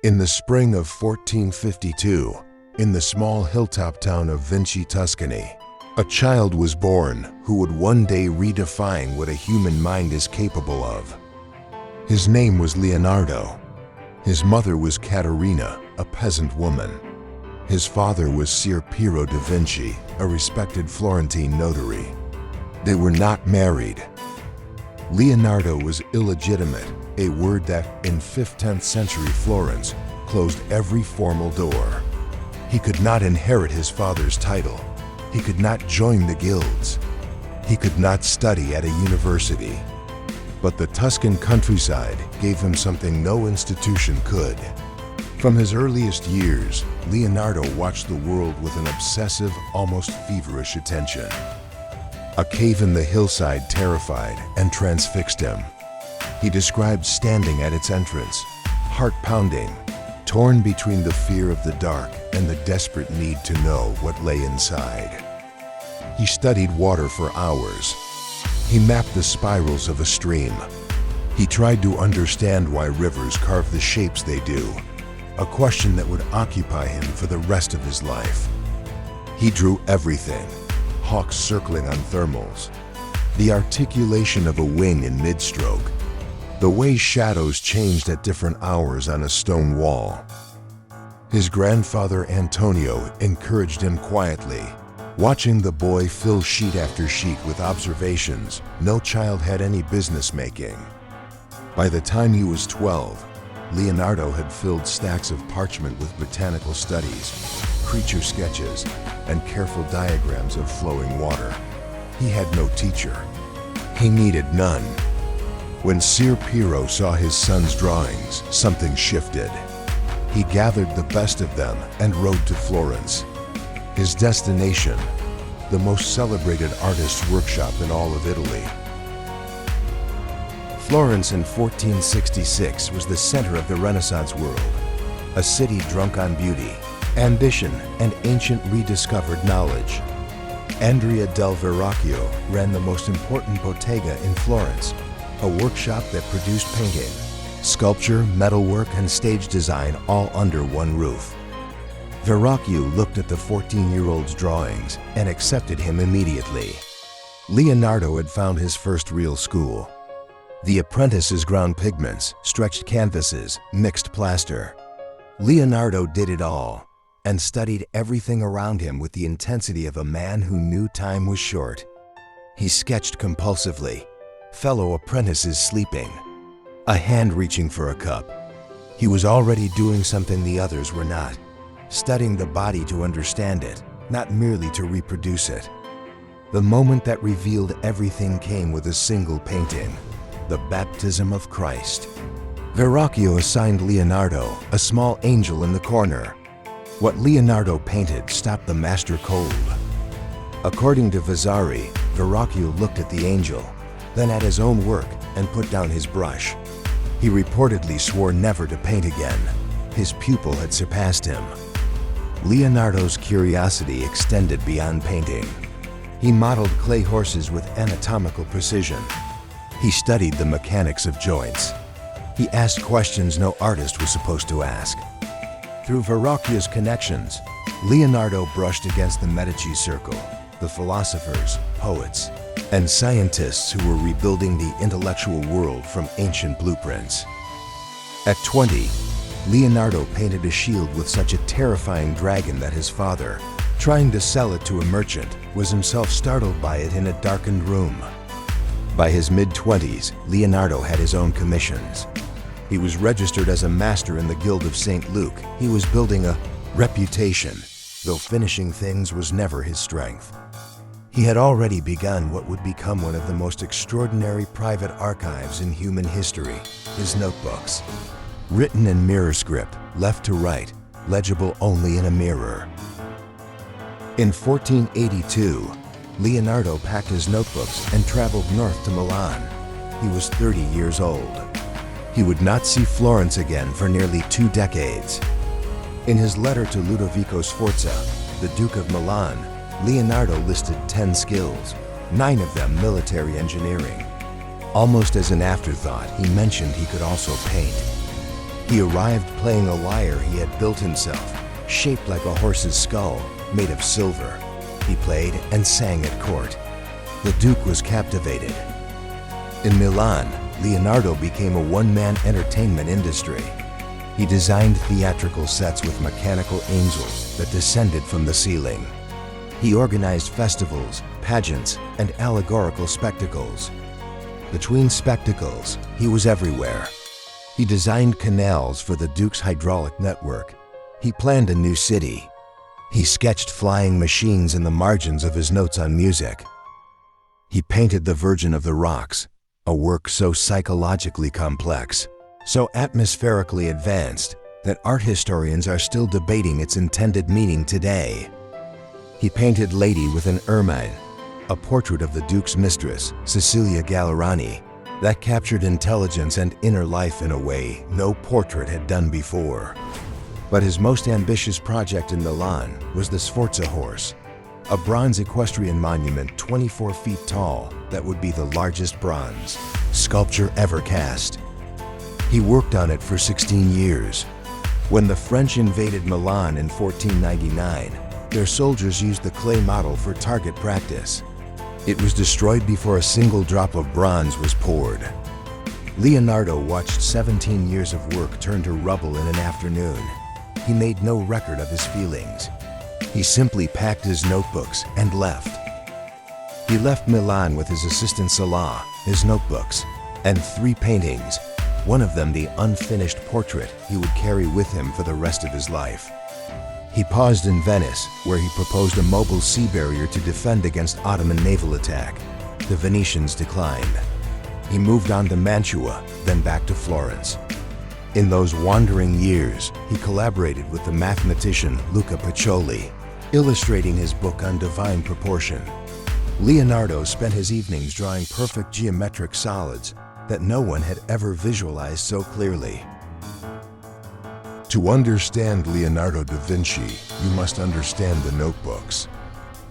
In the spring of 1452, in the small hilltop town of Vinci, Tuscany, a child was born who would one day redefine what a human mind is capable of. His name was Leonardo. His mother was Caterina, a peasant woman. His father was Ser Piero da Vinci, a respected Florentine notary. They were not married. Leonardo was illegitimate, a word that, in 5th-10th century Florence, closed every formal door. He could not inherit his father's title. He could not join the guilds. He could not study at a university. But the Tuscan countryside gave him something no institution could. From his earliest years, Leonardo watched the world with an obsessive, almost feverish attention. A cave in the hillside terrified and transfixed him. He described standing at its entrance, heart pounding, torn between the fear of the dark and the desperate need to know what lay inside. He studied water for hours. He mapped the spirals of a stream. He tried to understand why rivers carve the shapes they do, a question that would occupy him for the rest of his life. He drew everything, hawks circling on thermals, the articulation of a wing in mid-stroke, the way shadows changed at different hours on a stone wall. His grandfather Antonio encouraged him quietly, watching the boy fill sheet after sheet with observations no child had any business making. By the time he was 12, Leonardo had filled stacks of parchment with botanical studies, creature sketches, and careful diagrams of flowing water. He had no teacher. He needed none. When Ser Piero saw his son's drawings, something shifted. He gathered the best of them and rode to Florence. His destination, the most celebrated artist's workshop in all of Italy. Florence in 1466 was the center of the Renaissance world, a city drunk on beauty, ambition, and ancient rediscovered knowledge. Andrea del Verrocchio ran the most important bottega in Florence, a workshop that produced painting, sculpture, metalwork, and stage design all under one roof. Verrocchio looked at the 14-year-old's drawings and accepted him immediately. Leonardo had found his first real school. The apprentices ground pigments, stretched canvases, mixed plaster. Leonardo did it all and studied everything around him with the intensity of a man who knew time was short. He sketched compulsively, fellow apprentices sleeping, a hand reaching for a cup. He was already doing something the others were not, studying the body to understand it, not merely to reproduce it. The moment that revealed everything came with a single painting, the baptism of Christ. Verrocchio assigned Leonardo a small angel in the corner. What Leonardo painted stopped the master cold. According to Vasari, Verrocchio looked at the angel, then at his own work, and put down his brush. He reportedly swore never to paint again. His pupil had surpassed him. Leonardo's curiosity extended beyond painting. He modeled clay horses with anatomical precision. He studied the mechanics of joints. He asked questions no artist was supposed to ask. Through Verrocchio's connections, Leonardo brushed against the Medici circle, the philosophers, poets, and scientists who were rebuilding the intellectual world from ancient blueprints. At 20, Leonardo painted a shield with such a terrifying dragon that his father, trying to sell it to a merchant, was himself startled by it in a darkened room. By his mid-20s, Leonardo had his own commissions. He was registered as a master in the Guild of St. Luke. He was building a reputation, though finishing things was never his strength. He had already begun what would become one of the most extraordinary private archives in human history, his notebooks. Written in mirror script, left to right, legible only in a mirror. In 1482, Leonardo packed his notebooks and traveled north to Milan. He was 30 years old. He would not see Florence again for nearly 2 decades. In his letter to Ludovico Sforza, the Duke of Milan, Leonardo listed 10 skills, 9 of them military engineering. Almost as an afterthought, he mentioned he could also paint. He arrived playing a lyre he had built himself, shaped like a horse's skull, made of silver. He played and sang at court. The Duke was captivated. In Milan, Leonardo became a one-man entertainment industry. He designed theatrical sets with mechanical angels that descended from the ceiling. He organized festivals, pageants, and allegorical spectacles. Between spectacles, he was everywhere. He designed canals for the Duke's hydraulic network. He planned a new city. He sketched flying machines in the margins of his notes on music. He painted the Virgin of the Rocks, a work so psychologically complex, so atmospherically advanced, that art historians are still debating its intended meaning today. He painted Lady with an Ermine, a portrait of the Duke's mistress, Cecilia Gallerani, that captured intelligence and inner life in a way no portrait had done before. But his most ambitious project in Milan was the Sforza Horse, a bronze equestrian monument 24 feet tall that would be the largest bronze sculpture ever cast. He worked on it for 16 years. When the French invaded Milan in 1499, their soldiers used the clay model for target practice. It was destroyed before a single drop of bronze was poured. Leonardo watched 17 years of work turn to rubble in an afternoon. He made no record of his feelings. He simply packed his notebooks and left. He left Milan with his assistant Salah, his notebooks, and 3 paintings, one of them the unfinished portrait he would carry with him for the rest of his life. He paused in Venice, where he proposed a mobile sea barrier to defend against Ottoman naval attack. The Venetians declined. He moved on to Mantua, then back to Florence. In those wandering years, he collaborated with the mathematician Luca Pacioli, illustrating his book on divine proportion. Leonardo spent his evenings drawing perfect geometric solids that no one had ever visualized so clearly. To understand Leonardo da Vinci, you must understand the notebooks.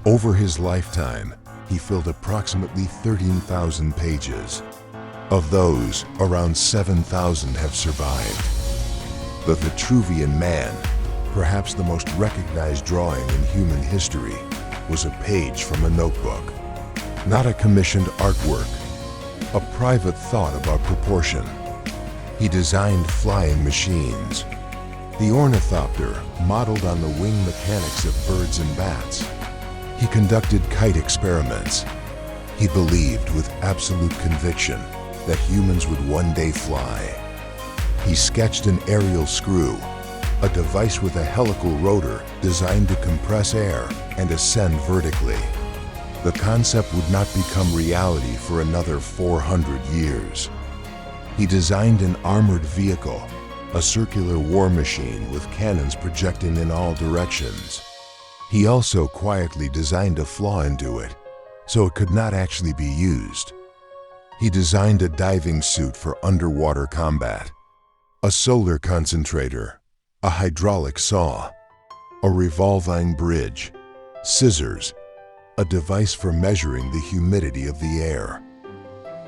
Over his lifetime, he filled approximately 13,000 pages. Of those, around 7,000 have survived. The Vitruvian Man, perhaps the most recognized drawing in human history, was a page from a notebook. Not a commissioned artwork, a private thought about proportion. He designed flying machines. The ornithopter, modeled on the wing mechanics of birds and bats. He conducted kite experiments. He believed with absolute conviction that humans would one day fly. He sketched an aerial screw, a device with a helical rotor designed to compress air and ascend vertically. The concept would not become reality for another 400 years. He designed an armored vehicle, a circular war machine with cannons projecting in all directions. He also quietly designed a flaw into it, so it could not actually be used. He designed a diving suit for underwater combat, a solar concentrator, a hydraulic saw, a revolving bridge, scissors, a device for measuring the humidity of the air.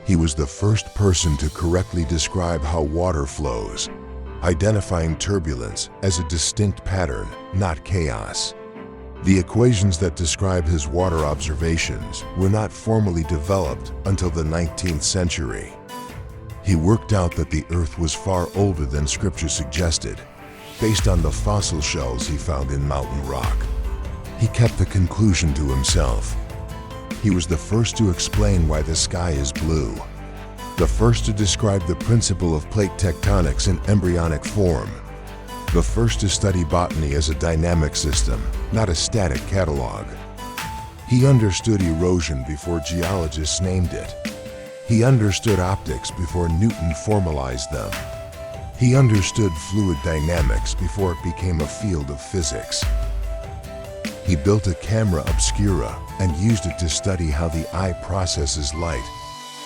He was the first person to correctly describe how water flows, identifying turbulence as a distinct pattern, not chaos. The equations that describe his water observations were not formally developed until the 19th century. He worked out that the Earth was far older than Scripture suggested, based on the fossil shells he found in mountain rock. He kept the conclusion to himself. He was the first to explain why the sky is blue, the first to describe the principle of plate tectonics in embryonic form, the first to study botany as a dynamic system, not a static catalog. He understood erosion before geologists named it. He understood optics before Newton formalized them. He understood fluid dynamics before it became a field of physics. He built a camera obscura and used it to study how the eye processes light,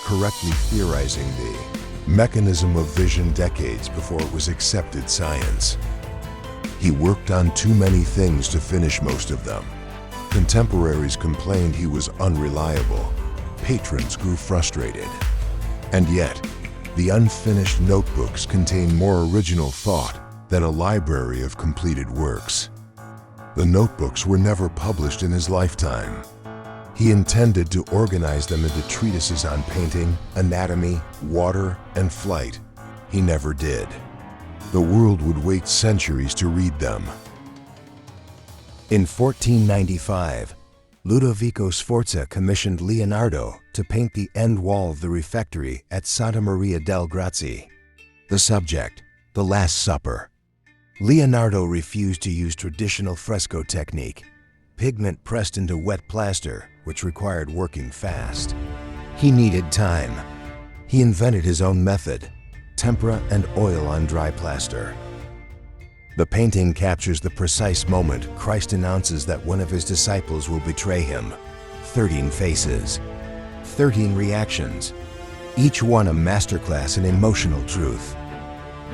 correctly theorizing the mechanism of vision decades before it was accepted science. He worked on too many things to finish most of them. Contemporaries complained he was unreliable. Patrons grew frustrated. And yet, The unfinished notebooks contain more original thought than a library of completed works. The notebooks were never published in his lifetime. He intended to organize them into treatises on painting, anatomy, water, and flight. He never did. The world would wait centuries to read them. In 1495, Ludovico Sforza commissioned Leonardo to paint the end wall of the refectory at Santa Maria del Grazie. The subject, the Last Supper. Leonardo refused to use traditional fresco technique, pigment pressed into wet plaster, which required working fast. He needed time. He invented his own method, tempera and oil on dry plaster. The painting captures the precise moment Christ announces that one of his disciples will betray him. 13 faces, 13 reactions, each one a masterclass in emotional truth.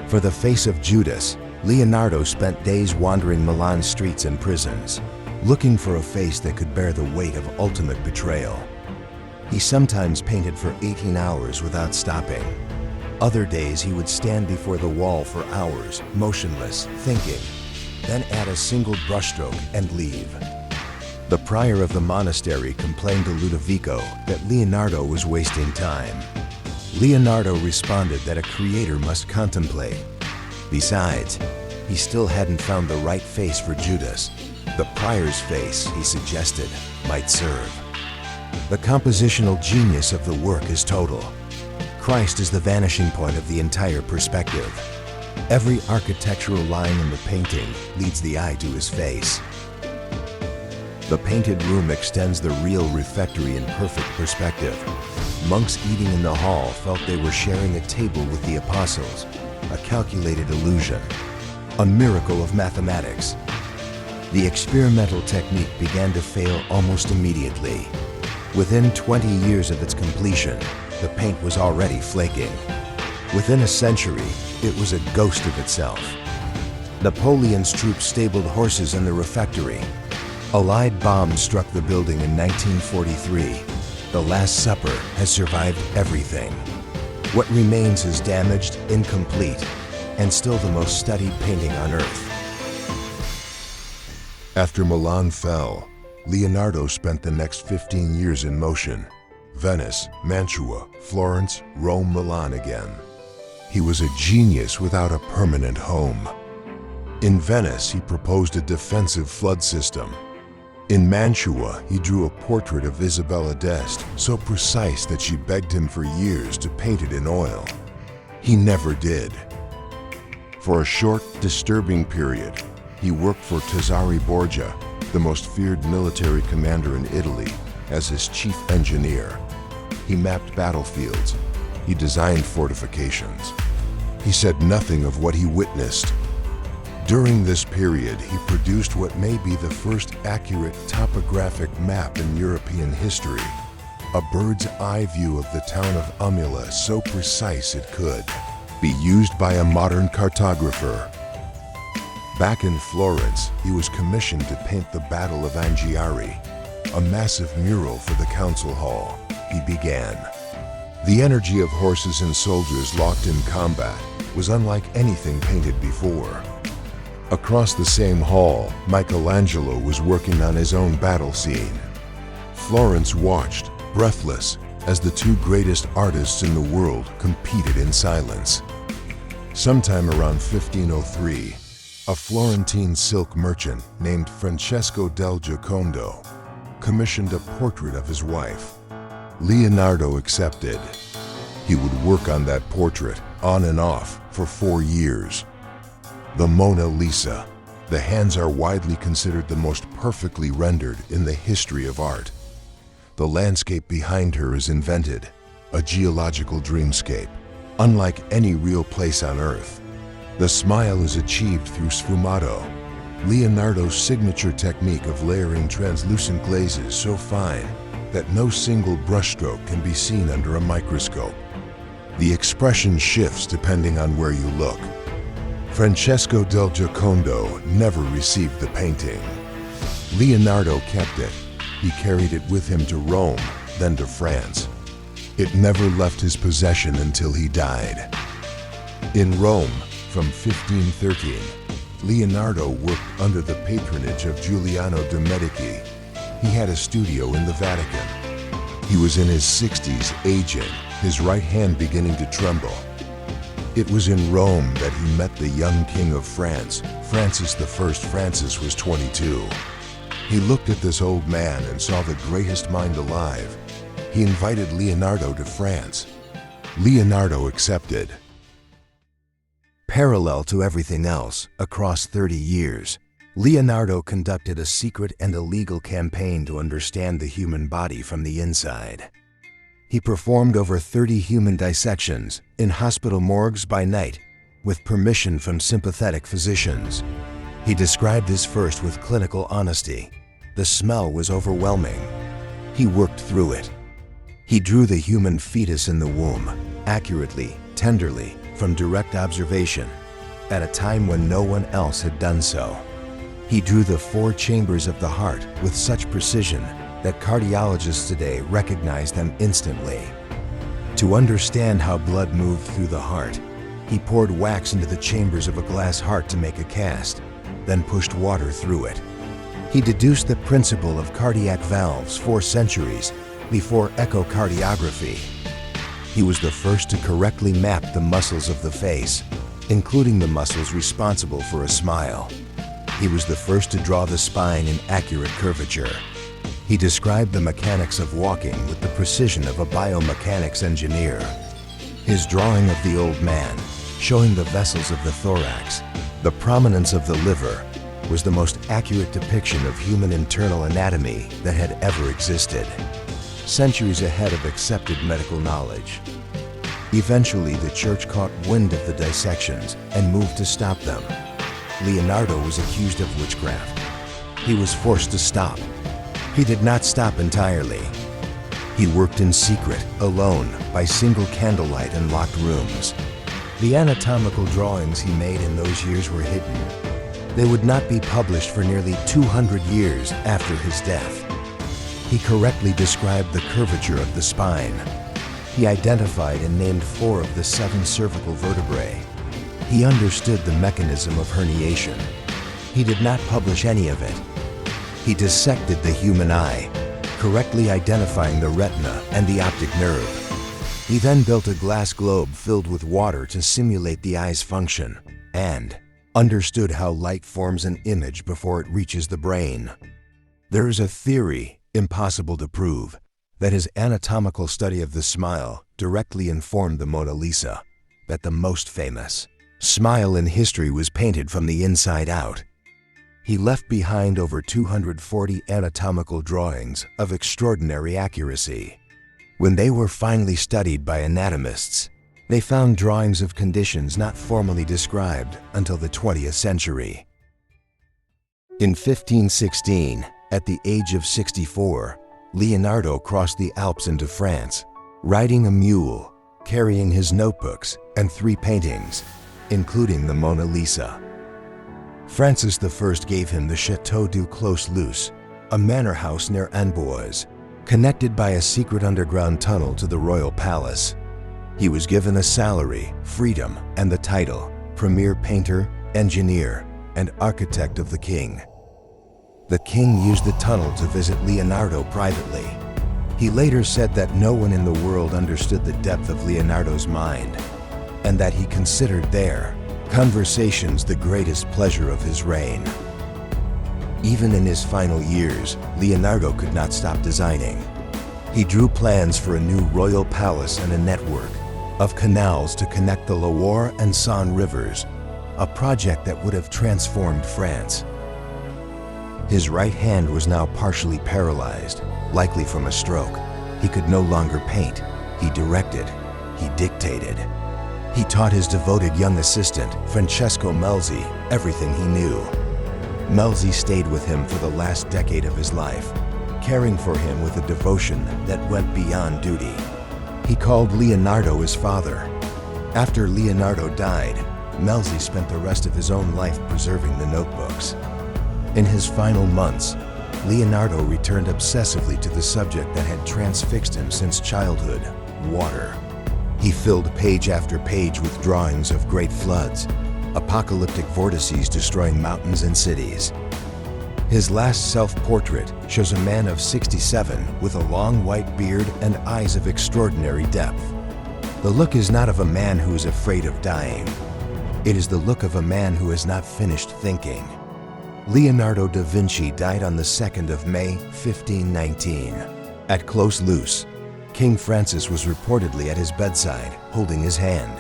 For the face of Judas, Leonardo spent days wandering Milan's streets and prisons, looking for a face that could bear the weight of ultimate betrayal. He sometimes painted for 18 hours without stopping. Other days he would stand before the wall for hours, motionless, thinking, then add a single brushstroke and leave. The prior of the monastery complained to Ludovico that Leonardo was wasting time. Leonardo responded that a creator must contemplate. Besides, he still hadn't found the right face for Judas. The prior's face, he suggested, might serve. The compositional genius of the work is total. Christ is the vanishing point of the entire perspective. Every architectural line in the painting leads the eye to his face. The painted room extends the real refectory in perfect perspective. Monks eating in the hall felt they were sharing a table with the apostles, a calculated illusion, a miracle of mathematics. The experimental technique began to fail almost immediately. Within 20 years of its completion, the paint was already flaking. Within a century, it was a ghost of itself. Napoleon's troops stabled horses in the refectory. Allied bombs struck the building in 1943. The Last Supper has survived everything. What remains is damaged, incomplete, and still the most studied painting on Earth. After Milan fell, Leonardo spent the next 15 years in motion. Venice, Mantua, Florence, Rome, Milan again. He was a genius without a permanent home. In Venice, he proposed a defensive flood system. In Mantua, he drew a portrait of Isabella d'Este, so precise that she begged him for years to paint it in oil. He never did. For a short, disturbing period, he worked for Cesare Borgia, the most feared military commander in Italy, as his chief engineer. He mapped battlefields. He designed fortifications. He said nothing of what he witnessed. During this period, he produced what may be the first accurate topographic map in European history, a bird's eye view of the town of Umula so precise it could be used by a modern cartographer. Back in Florence, he was commissioned to paint the Battle of Anghiari, a massive mural for the council hall. He began. The energy of horses and soldiers locked in combat was unlike anything painted before. Across the same hall, Michelangelo was working on his own battle scene. Florence watched, breathless, as the two greatest artists in the world competed in silence. Sometime around 1503, a Florentine silk merchant named Francesco del Giocondo commissioned a portrait of his wife. Leonardo accepted. He would work on that portrait, on and off, for 4 years. The Mona Lisa. The hands are widely considered the most perfectly rendered in the history of art. The landscape behind her is invented, a geological dreamscape, unlike any real place on Earth. The smile is achieved through sfumato, Leonardo's signature technique of layering translucent glazes so fine that no single brushstroke can be seen under a microscope. The expression shifts depending on where you look. Francesco del Giocondo never received the painting. Leonardo kept it. He carried it with him to Rome, then to France. It never left his possession until he died. In Rome, from 1513, Leonardo worked under the patronage of Giuliano de' Medici. He had a studio in the Vatican. He was in his 60s, aging, his right hand beginning to tremble. It was in Rome that he met the young king of France, Francis I. Francis was 22. He looked at this old man and saw the greatest mind alive. He invited Leonardo to France. Leonardo accepted. Parallel to everything else, across 30 years, Leonardo conducted a secret and illegal campaign to understand the human body from the inside. He performed over 30 human dissections in hospital morgues by night, with permission from sympathetic physicians. He described his first with clinical honesty. The smell was overwhelming. He worked through it. He drew the human fetus in the womb, accurately, tenderly, from direct observation, at a time when no one else had done so. He drew the 4 chambers of the heart with such precision that cardiologists today recognize them instantly. To understand how blood moved through the heart, he poured wax into the chambers of a glass heart to make a cast, then pushed water through it. He deduced the principle of cardiac valves 4 centuries before echocardiography. He was the first to correctly map the muscles of the face, including the muscles responsible for a smile. He was the first to draw the spine in accurate curvature. He described the mechanics of walking with the precision of a biomechanics engineer. His drawing of the old man, showing the vessels of the thorax, the prominence of the liver, was the most accurate depiction of human internal anatomy that had ever existed, centuries ahead of accepted medical knowledge. Eventually, the church caught wind of the dissections and moved to stop them. Leonardo was accused of witchcraft. He was forced to stop. He did not stop entirely. He worked in secret, alone, by single candlelight in locked rooms. The anatomical drawings he made in those years were hidden. They would not be published for nearly 200 years after his death. He correctly described the curvature of the spine. He identified and named 4 of the 7 cervical vertebrae. He understood the mechanism of herniation. He did not publish any of it. He dissected the human eye, correctly identifying the retina and the optic nerve. He then built a glass globe filled with water to simulate the eye's function, and understood how light forms an image before it reaches the brain. There is a theory, impossible to prove, that his anatomical study of the smile directly informed the Mona Lisa, that the most famous smile in history was painted from the inside out. He left behind over 240 anatomical drawings of extraordinary accuracy. When they were finally studied by anatomists, they found drawings of conditions not formally described until the 20th century. In 1516, at the age of 64, Leonardo crossed the Alps into France, riding a mule, carrying his notebooks and 3 paintings, including the Mona Lisa. Francis I gave him the Château du Clos-Luce, a manor house near Amboise, connected by a secret underground tunnel to the royal palace. He was given a salary, freedom, and the title Premier Painter, Engineer, and Architect of the King. The king used the tunnel to visit Leonardo privately. He later said that no one in the world understood the depth of Leonardo's mind, and that he considered their conversations the greatest pleasure of his reign. Even in his final years, Leonardo could not stop designing. He drew plans for a new royal palace and a network of canals to connect the Loire and Saône rivers, a project that would have transformed France. His right hand was now partially paralyzed, likely from a stroke. He could no longer paint. He directed. He dictated. He taught his devoted young assistant, Francesco Melzi, everything he knew. Melzi stayed with him for the last decade of his life, caring for him with a devotion that went beyond duty. He called Leonardo his father. After Leonardo died, Melzi spent the rest of his own life preserving the notebooks. In his final months, Leonardo returned obsessively to the subject that had transfixed him since childhood: water. He filled page after page with drawings of great floods, apocalyptic vortices destroying mountains and cities. His last self-portrait shows a man of 67 with a long white beard and eyes of extraordinary depth. The look is not of a man who is afraid of dying. It is the look of a man who has not finished thinking. Leonardo da Vinci died on the 2nd of May, 1519. At Close Louse, King Francis was reportedly at his bedside, holding his hand.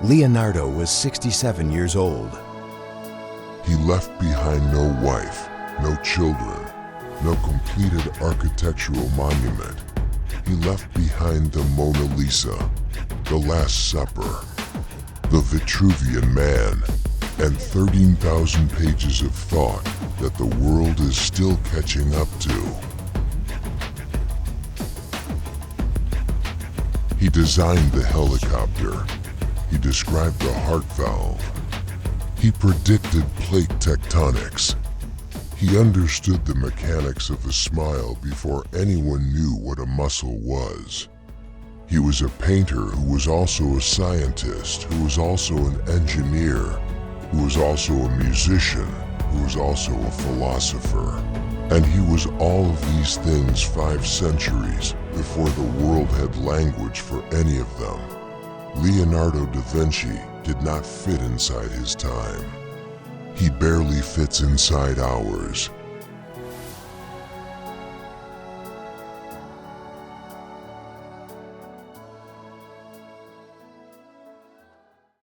Leonardo was 67 years old. He left behind no wife, no children, no completed architectural monument. He left behind the Mona Lisa, the Last Supper, the Vitruvian Man, and 13,000 pages of thought that the world is still catching up to. He designed the helicopter. He described the heart valve. He predicted plate tectonics. He understood the mechanics of a smile before anyone knew what a muscle was. He was a painter who was also a scientist, who was also an engineer, who was also a musician, who was also a philosopher. And he was all of these things 5 centuries before the world had language for any of them. Leonardo da Vinci did not fit inside his time. He barely fits inside ours.